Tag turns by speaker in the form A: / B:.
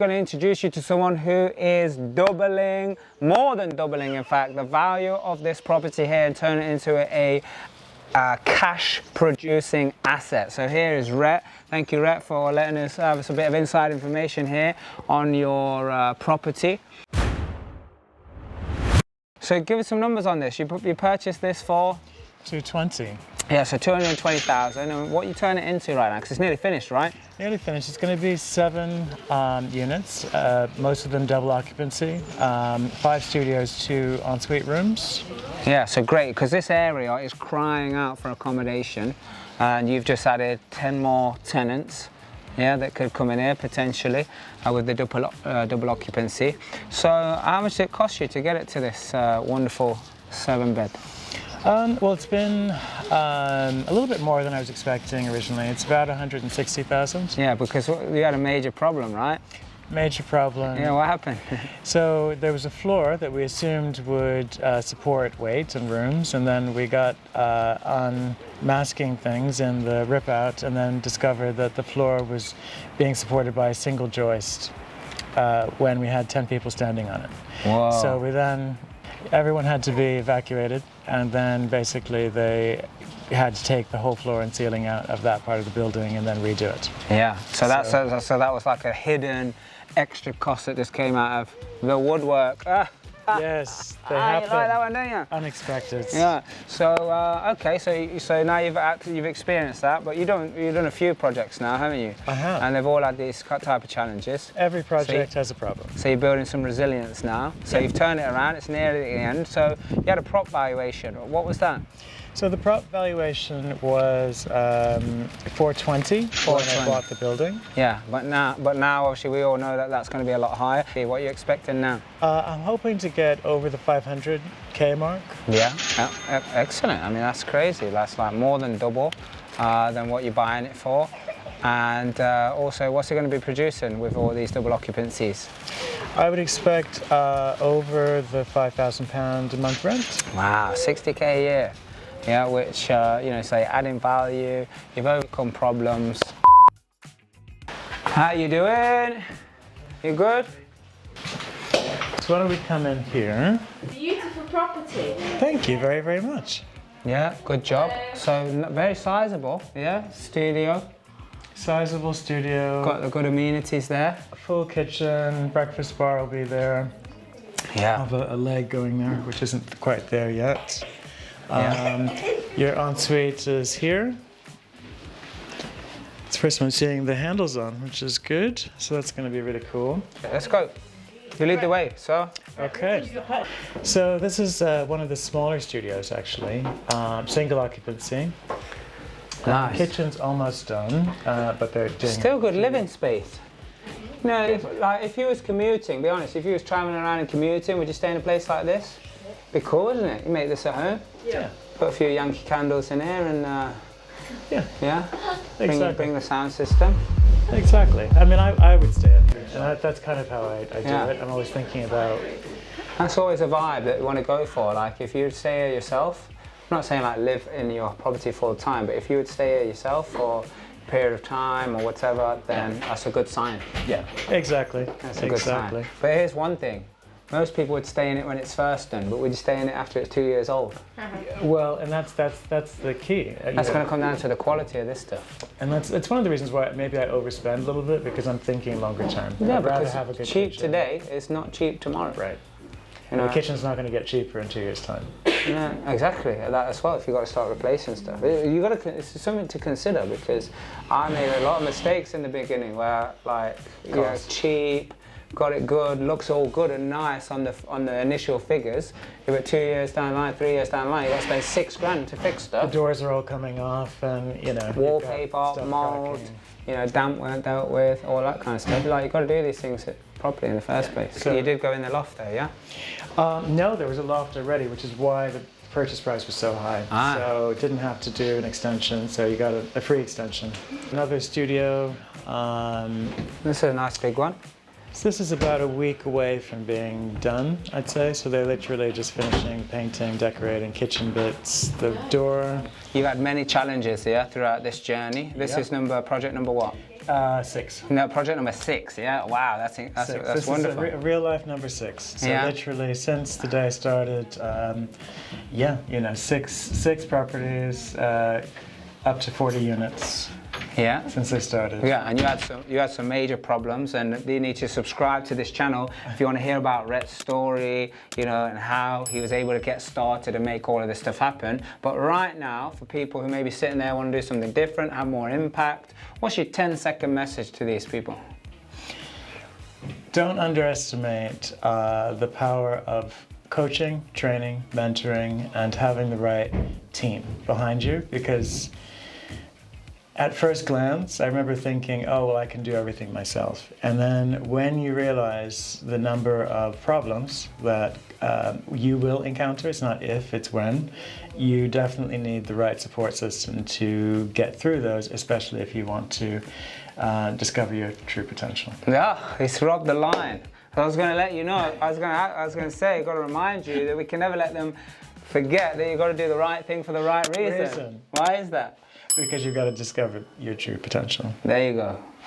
A: I'm going to introduce you to someone who is doubling, more than doubling in fact, the value of this property here and turn it into a cash producing asset. So here is Rhett. Thank you, Rhett, for letting us have us a bit of inside information here on your property. So give us some numbers on this. You purchased this for?
B: 220.
A: Yeah, so 220,000. And what you turn it into right now? Because it's nearly finished, right?
B: Nearly finished. It's going to be 7 units, most of them double occupancy, 5 studios, 2 ensuite rooms.
A: Yeah, so great, because this area is crying out for accommodation, and you've just added 10 more tenants, yeah, that could come in here potentially with the double occupancy. So how much did it cost you to get it to this wonderful 7-bed?
B: Well, it's been a little bit more than I was expecting originally. It's about 160,000.
A: Yeah, because you had a major problem, right?
B: Major problem.
A: Yeah, what happened?
B: So there was a floor that we assumed would support weight and rooms, and then we got on masking things in the rip out and then discovered that the floor was being supported by a single joist when we had 10 people standing on it.
A: Whoa.
B: So everyone had to be evacuated, and then basically they had to take the whole floor and ceiling out of that part of the building and then redo it.
A: Yeah, so that was like a hidden extra cost that just came out of the woodwork.
B: Yes, they happen.
A: You like that one, don't you?
B: Unexpected.
A: Yeah. So okay, so now you've experienced that, but you've done a few projects now, haven't you?
B: I have.
A: And they've all had these type of challenges.
B: Every project has a problem.
A: So you're building some resilience now. So you've turned it around. It's nearly the end. So you had a prop valuation. What was that?
B: So the prop valuation was 420 when I bought the building.
A: Yeah, but now obviously we all know that that's going to be a lot higher. What are you expecting now?
B: I'm hoping to get over the 500K mark.
A: Yeah, excellent. I mean, that's crazy. That's like more than double than what you're buying it for. And also, what's it going to be producing with all these double occupancies?
B: I would expect over the £5,000 a month rent.
A: Wow, 60K a year. Yeah, which, you know, say adding value, you've overcome problems. How you doing? You good?
B: So why don't we come in here?
C: Beautiful property.
B: Thank you very, very much.
A: Yeah, good job. So very sizable, yeah, studio.
B: Sizable studio.
A: Got the good amenities there.
B: A full kitchen, breakfast bar will be there.
A: Yeah.
B: I have a leg going there, which isn't quite there yet.
A: Yeah.
B: Your ensuite is here. It's the first time I'm seeing the handles on, which is good. So that's going to be really cool.
A: Let's go. You lead the way, so.
B: Okay. So this is one of the smaller studios, actually. Single occupancy.
A: Nice.
B: Kitchen's almost done, but they're doing
A: still good living space. You know, if you was commuting, be honest, if you was traveling around and commuting, would you stay in a place like this? Be cool, wouldn't it? You make this at home.
B: Yeah.
A: Put a few Yankee candles in here and
B: yeah.
A: Exactly. Bring the sound system.
B: Exactly. I mean, I would stay up here, and that's kind of how I do it. I'm always thinking about.
A: That's always a vibe that you want to go for. Like if you stay here yourself, I'm not saying like live in your property full time, but if you would stay here yourself for a period of time or whatever, then that's a good sign.
B: Yeah. Exactly.
A: That's a good sign. But here's one thing. Most people would stay in it when it's first done, but would you stay in it after it's 2 years old?
B: Well, and that's the key.
A: That's going to come down to the quality of this stuff.
B: And it's one of the reasons why maybe I overspend a little bit, because I'm thinking longer term.
A: Yeah,
B: I'd rather
A: because
B: have a good
A: cheap
B: kitchen.
A: today is not cheap tomorrow.
B: Right.
A: You know?
B: The kitchen's not going to get cheaper in 2 years' time.
A: Yeah, exactly. That as well. If you've got to start replacing stuff, it's something to consider, because I made a lot of mistakes in the beginning where, like, you know, cheap. Got it good, looks all good and nice on the initial figures. If at 2 years down the line, 3 years down the line, you got to spend £6 to fix stuff.
B: The doors are all coming off, and you know,
A: wallpaper, mould, you know, damp weren't dealt with, all that kind of stuff. Like you've got to do these things properly in the first place. So you did go in the loft there, yeah?
B: No, there was a loft already, which is why the purchase price was so high. So didn't have to do an extension, so you got a free extension. Another studio.
A: This is a nice big one.
B: So this is about a week away from being done, I'd say. So they're literally just finishing painting, decorating, kitchen bits, the door.
A: You've had many challenges here throughout this journey. This is project number what?
B: 6.
A: No, project number 6. Yeah. Wow, that's
B: This
A: wonderful.
B: is a real life number 6. So
A: Yeah.
B: literally since the day I started, six properties, up to 40 units.
A: Yeah.
B: Since I started.
A: Yeah, and you had some major problems, and you need to subscribe to this channel if you want to hear about Rhett's story, and how he was able to get started and make all of this stuff happen. But right now, for people who may be sitting there want to do something different, have more impact, what's your 10-second message to these people?
B: Don't underestimate the power of coaching, training, mentoring, and having the right team behind you, because at first glance, I remember thinking, oh, well, I can do everything myself. And then when you realize the number of problems that you will encounter, it's not if, it's when, you definitely need the right support system to get through those, especially if you want to discover your true potential.
A: Yeah, he's robbed the line. I was going to let you know, I was going to say, I've got to remind you that we can never let them forget that you've got to do the right thing for the right reason. Why is that?
B: Because you've got to discover your true potential.
A: There you go.